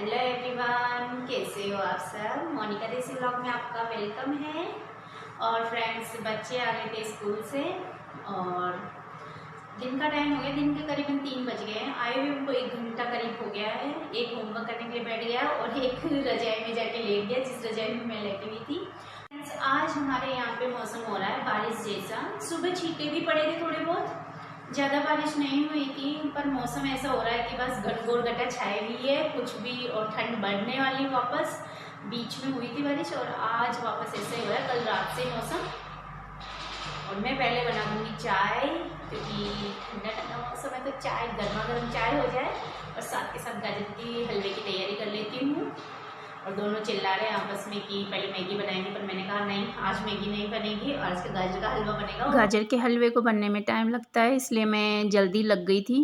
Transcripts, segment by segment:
Hello everyone, कैसे हो आप सब। मोनिका देसी ब्लॉग में आपका वेलकम है। और फ्रेंड्स, बच्चे आ गए थे स्कूल से और दिन का टाइम हो गया। दिन के करीबन 3 बज गए हैं। आए हुए उनको 1 घंटा करीब हो गया है। एक होमवर्क करने के लिए बैठ गया और एक रजाई में जाके लेट गया, जिस रजाई में मैं लेटी हुई थी। फ्रेंड्स, आज हमारे यहाँ पे मौसम हो रहा है बारिश जैसा। सुबह छींटे भी पड़े थे थोड़े बहुत, ज़्यादा बारिश नहीं हुई थी, पर मौसम ऐसा हो रहा है कि बस घनघोर घटा छाई हुई है कुछ भी, और ठंड बढ़ने वाली वापस। बीच में हुई थी बारिश और आज वापस ऐसे ही हो रहा है, कल रात से मौसम। और मैं पहले बना दूँगी चाय, क्योंकि ठंडा ठंडा मौसम है तो चाय, गर्मा गर्म चाय हो जाए। और साथ के साथ गाजर की हलवे की तैयारी कर लेती हूँ। और दोनों चिल्ला रहे हैं आपस में कि पहले मैगी बनाएंगे, पर मैंने कहा नहीं, आज मैगी नहीं बनेगी, आज का गाजर का हलवा बनेगा। गाजर के हलवे को बनने में टाइम लगता है, इसलिए मैं जल्दी लग गई थी।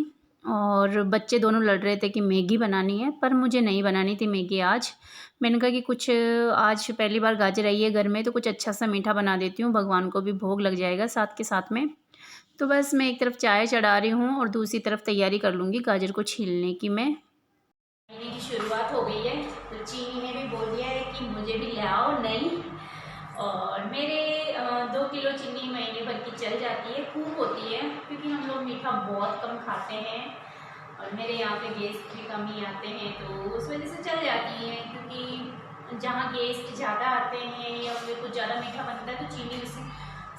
और बच्चे दोनों लड़ रहे थे कि मैगी बनानी है, पर मुझे नहीं बनानी थी मैगी आज। मैंने कहा कि कुछ, आज पहली बार गाजर आई है घर में तो कुछ अच्छा सा मीठा बना देती हूँ, भगवान को भी भोग लग जाएगा साथ के साथ में। तो बस मैं एक तरफ चाय चढ़ा रही हूँ और दूसरी तरफ तैयारी कर लूँगी गाजर को छीलने की। मैं महीने की शुरुआत हो गई है तो चीनी ने भी बोल दिया है कि मुझे भी ले आओ नहीं। और मेरे 2 किलो चीनी महीने भर की चल जाती है, खूब होती है, क्योंकि हम लोग मीठा बहुत कम खाते हैं और मेरे यहाँ पे गेस्ट भी कम ही आते हैं, तो उस वजह से चल जाती है। क्योंकि जहाँ गेस्ट ज़्यादा आते हैं या फिर कुछ ज़्यादा मीठा बनता है तो चीनी उससे,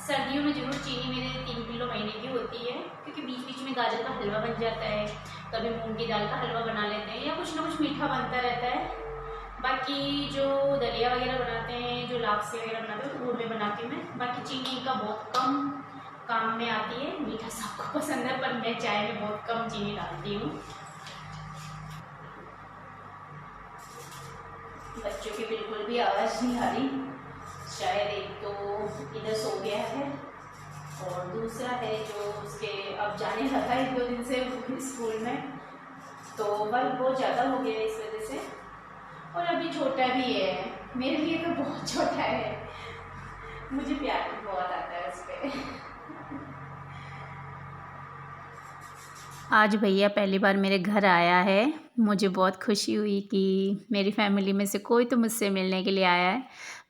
सर्दियों में ज़रूर चीनी मेरे 3 किलो महीने की होती है, क्योंकि बीच बीच में गाजर का हलवा बन जाता है, कभी मूंग की दाल का हलवा बना लेते हैं, या कुछ ना कुछ मीठा बनता रहता है। बाकी जो दलिया वगैरह बनाते हैं, जो लापसी वगैरह बनाते हैं, तो वो में बनाती हूँ मैं। बाकी चीनी का बहुत कम काम में आती है। मीठा सबको पसंद है, पर मैं चाय में बहुत कम चीनी डालती हूँ। बच्चों की बिल्कुल भी आवाज़ नहीं आ रही, शायद एक तो इधर सो गया है और दूसरा है जो उसके अब जाने लगा 1-2 दिन से स्कूल में, तो वर्क बहुत ज़्यादा हो गया है इस वजह से। और अभी छोटा भी है, मेरे लिए तो बहुत छोटा है, मुझे प्यार भी बहुत आता है उस पर। आज भैया पहली बार मेरे घर आया है। मुझे बहुत खुशी हुई कि मेरी फैमिली में से कोई तो मुझसे मिलने के लिए आया है,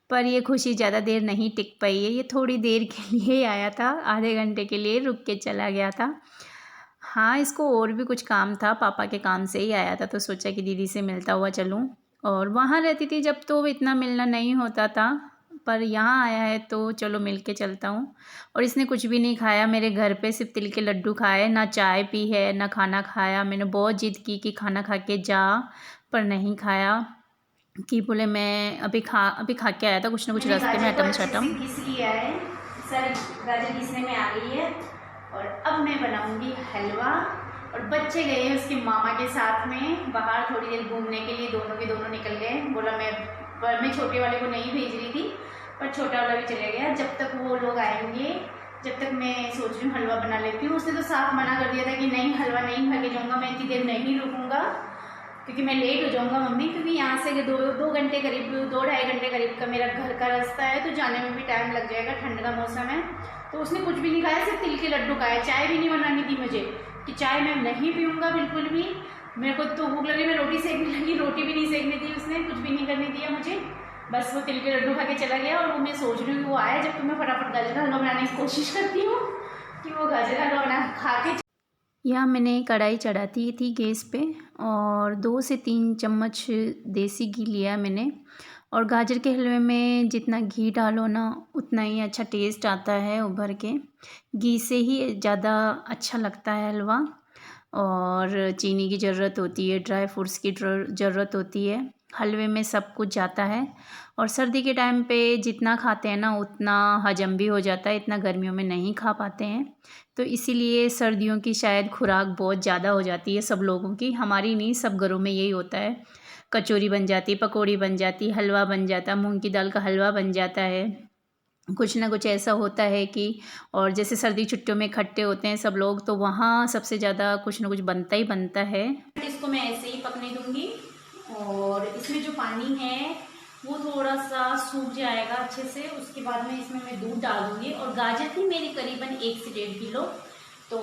पर ये खुशी ज़्यादा देर नहीं टिक पाई है। ये थोड़ी देर के लिए ही आया था, आधे घंटे के लिए रुक के चला गया था। हाँ, इसको और भी कुछ काम था, पापा के काम से ही आया था, तो सोचा कि दीदी से मिलता हुआ चलूँ। और वहाँ रहती थी जब तो इतना मिलना नहीं होता था, पर यहाँ आया है तो चलो मिल के चलता हूँ। और इसने कुछ भी नहीं खाया मेरे घर पे, सिर्फ तिल के लड्डू खाए, ना चाय पी है ना खाना खाया। मैंने बहुत जिद की कि खाना खा के जा, पर नहीं खाया। कि बोले मैं अभी खा के आया था कुछ ना कुछ रास्ते में अटम शटम। घिस लिया है, सारी गाजर घिसने में आ गई है। और अब मैं बनाऊंगी हलवा। और बच्चे गए हैं उसके मामा के साथ में बाहर थोड़ी देर घूमने के लिए, दोनों के दोनों निकल गए। बोला मैं छोटे वाले को नहीं भेज रही थी, पर छोटा वाला भी चले गया। जब तक वो लोग आएंगे, जब तक मैं सोच रही हूँ हलवा बना लेती हूँ। उसने तो साफ मना कर दिया था कि नहीं, हलवा नहीं खा के जाऊँगा, मैं इतनी देर नहीं रुकूँगा, क्योंकि मैं लेट हो जाऊँगा मम्मी। क्योंकि यहाँ से 2 घंटे करीब, 2-2.5 घंटे करीब का मेरा घर का रास्ता है, तो जाने में भी टाइम लग जाएगा, ठंड का मौसम है। तो उसने कुछ भी नहीं खाया, सिर्फ तिल के लड्डू खाए। चाय भी नहीं बनानी थी मुझे, कि चाय मैं नहीं पीऊँगा बिल्कुल भी। मेरे को तो भूख लगी, मैं रोटी सेकने लगी, रोटी भी नहीं सेकनी थी उसने, कुछ भी नहीं करने दिया मुझे। बस वो तिल के लड्डू खा के चला गया। और वो मैं सोच रही हूँ कि वो आया जब, तो मैं फटाफट गाजर का हलवा बनाने की कोशिश करती हूँ कि वो गाजर का हलवा बना खा के। यहाँ मैंने कढ़ाई चढ़ाती थी गैस पे और 2 से 3 चम्मच देसी घी लिया मैंने। और गाजर के हलवे में जितना घी डालो ना, उतना ही अच्छा टेस्ट आता है उभर के। घी से ही ज़्यादा अच्छा लगता है हलवा। और चीनी की ज़रूरत होती है, ड्राई फ्रूट्स की ज़रूरत होती है, हलवे में सब कुछ जाता है। और सर्दी के टाइम पे जितना खाते हैं ना उतना हजम भी हो जाता है, इतना गर्मियों में नहीं खा पाते हैं। तो इसीलिए सर्दियों की शायद खुराक बहुत ज़्यादा हो जाती है सब लोगों की, हमारी नहीं, सब घरों में यही होता है। कचौरी बन जाती, पकौड़ी बन जाती, हलवा बन जाता, मूंग की दाल का हलवा बन जाता है, कुछ ना कुछ ऐसा होता है कि। और जैसे सर्दी छुट्टियों में इकट्ठे होते हैं सब लोग, तो वहाँ सबसे ज़्यादा कुछ ना कुछ बनता ही बनता है। इसको मैं ऐसे ही पकने दूँगी। और इसमें जो पानी है वो थोड़ा सा सूख जाएगा अच्छे से, उसके बाद में इसमें मैं दूध डाल दूँगी। और गाजर थी मेरी करीबन 1 से 1.5 किलो, तो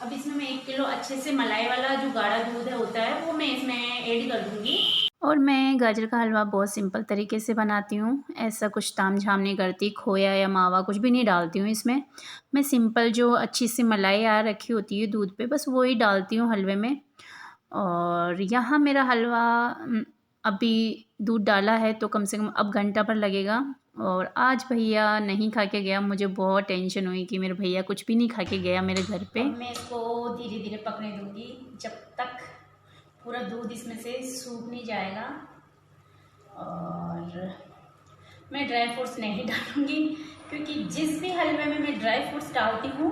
अब इसमें मैं 1 किलो अच्छे से मलाई वाला जो गाढ़ा दूध होता है वो मैं इसमें ऐड कर दूँगी। और मैं गाजर का हलवा बहुत सिंपल तरीके से बनाती हूँ, ऐसा कुछ तामझाम नहीं करती, खोया या मावा कुछ भी नहीं डालती हूँ इसमें। मैं सिंपल जो अच्छी सी मलाई आ रखी होती है दूध पे, बस वही डालती हूँ हलवे में। और यहाँ मेरा हलवा अभी दूध डाला है तो कम से कम अब घंटा भर लगेगा। और आज भैया नहीं खा के गया, मुझे बहुत टेंशन हुई कि मेरे भैया कुछ भी नहीं खा के गया मेरे घर पे। अब मैं इसको धीरे धीरे पकने दूंगी जब तक पूरा दूध इसमें से सूख नहीं जाएगा। और मैं ड्राई फ्रूट्स नहीं डालूंगी, क्योंकि जिस भी हलवे में मैं ड्राई फ्रूट्स डालती हूँ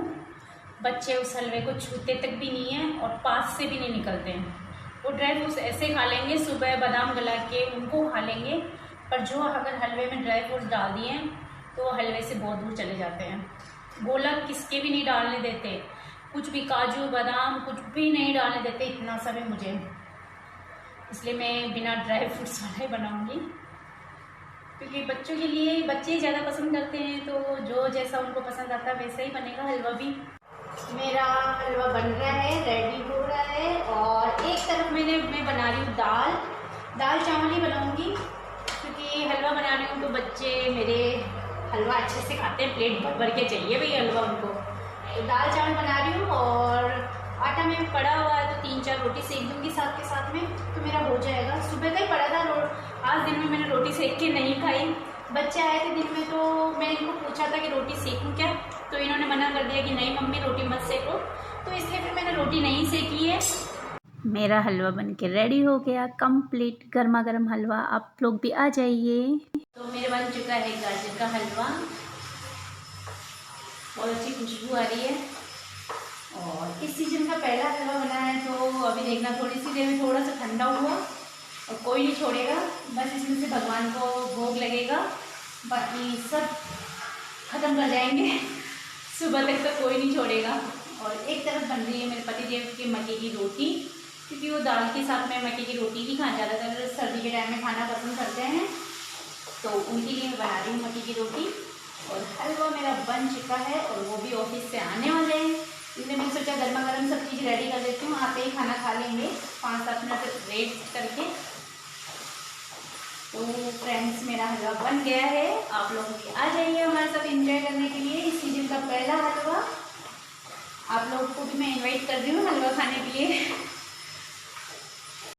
बच्चे उस हलवे को छूते तक भी नहीं है और पास से भी नहीं निकलते हैं। वो ड्राई फ्रूट्स ऐसे खा लेंगे, सुबह बादाम गला के उनको खा लेंगे, पर जो अगर हलवे में ड्राई फ्रूट्स डाल दिए तो वो हलवे से बहुत दूर चले जाते हैं। गोला किसके भी नहीं डालने देते, कुछ भी काजू बादाम कुछ भी नहीं डालने देते, इतना सा भी मुझे। इसलिए मैं बिना ड्राई फ्रूट्स वाला ही बनाऊंगी, क्योंकि बच्चों के लिए बच्चे ज़्यादा पसंद करते हैं, तो जो जैसा उनको पसंद आता है वैसा ही बनेगा हलवा भी। मेरा हलवा बन रहा है, रेडी हो रहा है। और एक तरफ मैं बना रही हूँ दाल चावल ही बनाऊंगी, क्योंकि हलवा बना रही हूँ तो बच्चे मेरे हलवा अच्छे से खाते हैं, प्लेट भर भर के चाहिए भाई हलवा उनको। तो दाल चावल बना रही हूँ और आटा में पड़ा हुआ है तो 3-4 रोटी सेक दूंगी साथ के साथ में, तो मेरा हो जाएगा। सुबह का ही पड़ा था, आज दिन में मैंने रोटी सेक के नहीं खाई। बच्चे आए थे दिन में तो मैंने इनको पूछा था कि रोटी सेकूं क्या, तो इन्होंने मना कर दिया कि नहीं मम्मी रोटी मत सेको, तो इसलिए फिर मैंने रोटी नहीं सेकी है। मेरा हलवा बनके रेडी हो गया कंप्लीट, गर्मा गर्म हलवा, आप लोग भी आ जाइए। तो मेरे बन चुका है गाजर का हलवा, बहुत अच्छी खुशबू आ रही है। और इस सीजन का पहला हलवा बना है, तो अभी देखना थोड़ी सी देर में थोड़ा सा ठंडा हुआ और कोई नहीं छोड़ेगा, बस इसमें से भगवान को भोग लगेगा, बाकी सब ख़त्म कर जाएंगे। सुबह तक तो कोई नहीं छोड़ेगा। और एक तरफ बन रही है मेरे पतिदेव की मक्के की रोटी, क्योंकि वो दाल के साथ में मक्के की रोटी ही खाना ज़्यादातर सर्दी के टाइम में खाना पसंद करते हैं, तो उनके लिए मैं बना रही हूँ मक्के की रोटी। और हलवा मेरा बन चुका है और वो भी ऑफिस से आने वाले हैं, इसलिए मैंने सोचा गर्मा गर्म सब चीज़ रेडी कर देती हूँ, आते ही खाना खा लेंगे 5-7 मिनट वेट करके। तो फ्रेंड्स मेरा हलवा बन गया है, आप लोग भी आ जाइए हमारे साथ एंजॉय करने के लिए। इस सीजन का पहला हलवा आप लोगों को भी मैं इनवाइट कर रही हूँ हलवा खाने के लिए।